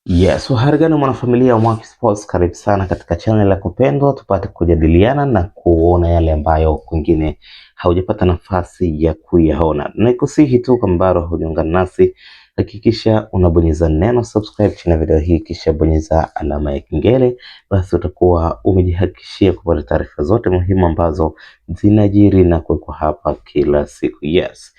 Yes, habari gani mwanafamilia wa Mwaki Sports, karibu sana katika channel ya kupendwa, tupate kujadiliana na kuona yale ambayo kwingine haujapata nafasi ya kuyaona. Nikusihi tu kama bado hujaungana nasi, hakikisha unabonyeza neno subscribe chini ya video hii, kisha bonyeza alama ya kengele, basi utakuwa umejihakikishia kupata taarifa zote muhimu ambazo zinajiri na kuwekwa hapa kila siku. Yes.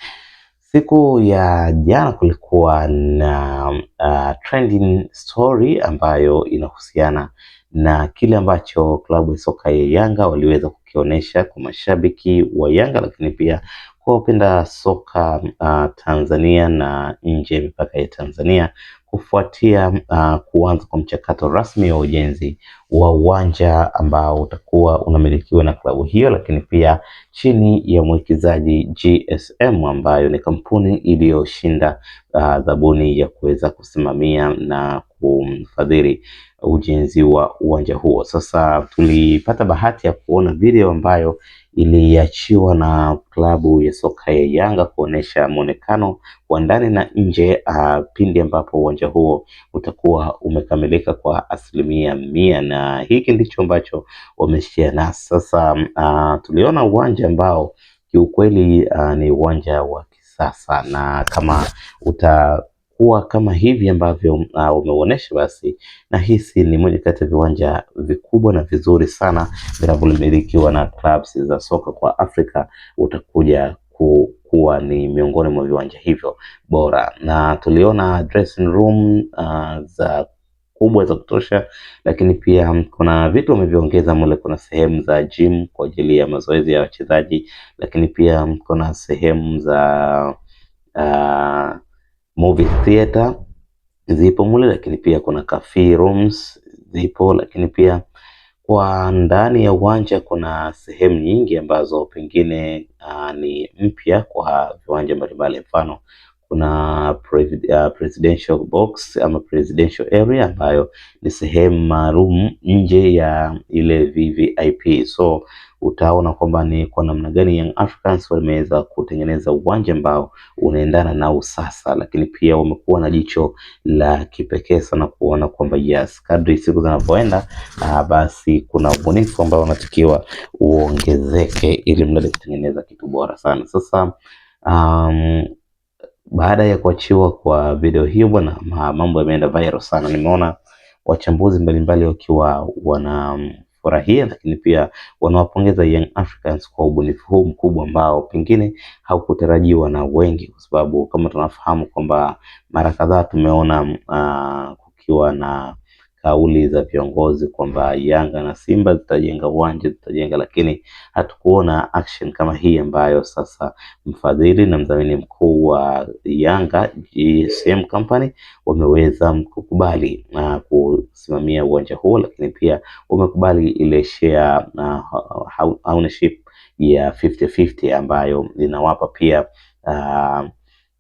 Siku ya jana kulikuwa na trending story ambayo inahusiana na kile ambacho klabu ya soka ya Yanga waliweza kukionyesha kwa mashabiki wa Yanga, lakini pia kwa wapenda soka Tanzania na nje ya mipaka ya Tanzania kufuatia kuanza kwa mchakato rasmi wa ujenzi wa uwanja ambao utakuwa unamilikiwa na klabu hiyo, lakini pia chini ya mwekezaji GSM ambayo ni kampuni iliyoshinda zabuni ya kuweza kusimamia na kumfadhili ujenzi wa uwanja huo. Sasa tulipata bahati ya kuona video ambayo iliachiwa na klabu ya soka ya Yanga kuonesha muonekano wa ndani na nje pindi ambapo uwanja huo utakuwa umekamilika kwa 100%, na hiki ndicho ambacho wameshare nasi. Sasa tuliona uwanja ambao kiukweli ni uwanja wa kisasa, na kama utakuwa kama hivi ambavyo umeonyesha, basi nahisi ni moja kati ya viwanja vikubwa na vizuri sana vinavyomilikiwa na clubs za soka kwa Afrika, utakuja kuwa ni miongoni mwa viwanja hivyo bora. Na tuliona dressing room za kubwa za kutosha, lakini pia kuna vitu wameviongeza mule. Kuna sehemu za gym kwa ajili ya mazoezi ya wachezaji, lakini pia kuna sehemu za movie theater zipo mule, lakini pia kuna cafe rooms zipo, lakini pia kwa ndani ya uwanja kuna sehemu nyingi ambazo pengine ni mpya kwa viwanja mbalimbali. Mfano kuna presidential box ama presidential area ambayo ni sehemu maalum nje ya ile VVIP. So utaona kwamba ni kwa namna gani Young Africans wameweza kutengeneza uwanja ambao unaendana na usasa, lakini pia wamekuwa na jicho la kipekee sana kuona kwamba yes, kadri siku zinavyoenda basi kuna ubunifu ambao unatakiwa uongezeke ili mradi kutengeneza kitu bora sana. Sasa baada ya kuachiwa kwa video hiyo bwana, mambo yameenda viral sana. Nimeona wachambuzi mbalimbali wakiwa wanafurahia, lakini pia wanawapongeza Young Africans kwa ubunifu huu mkubwa ambao pengine haukutarajiwa na wengi, kwa sababu kama tunafahamu kwamba mara kadhaa tumeona kukiwa na kauli za viongozi kwamba Yanga na Simba zitajenga uwanja, lakini hatukuona action kama hii ambayo sasa mfadhili na mdhamini mkuu wa Yanga GSM Company wameweza kukubali kusimamia uwanja huo, lakini pia wamekubali ile share ownership ya 50-50 ambayo inawapa pia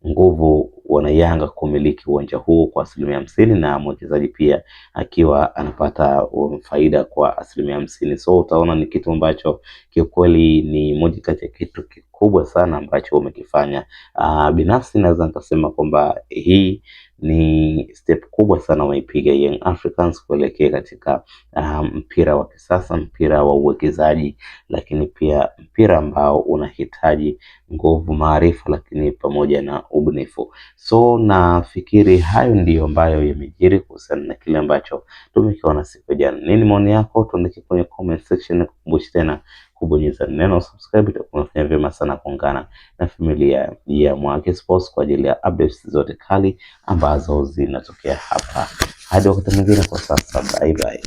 nguvu wana Yanga kumiliki uwanja huu kwa 50% na mwekezaji pia akiwa anapata faida kwa 50%. So utaona ni kitu ambacho kiukweli ni moja kati ya kitu kikubwa sana ambacho wamekifanya. Binafsi naweza nikasema kwamba hii ni step kubwa sana wameipiga Young Africans kuelekea katika mpira wa kisasa, mpira wa uwekezaji, lakini pia mpira ambao unahitaji nguvu, maarifa, lakini pamoja na ubunifu. So nafikiri hayo ndiyo ambayo yamejiri kuhusiana na kile ambacho tumekiona siku ya jana. Nini maoni yako? Tuandike kwenye comment section, na kukumbusha tena kubonyeza neno subscribe. Itakunafanya vyema sana kuungana na familia ya Mwaki Sports kwa ajili ya updates zote kali ambazo zinatokea hapa. Hadi wakati mwingine, kwa sasa bye bye.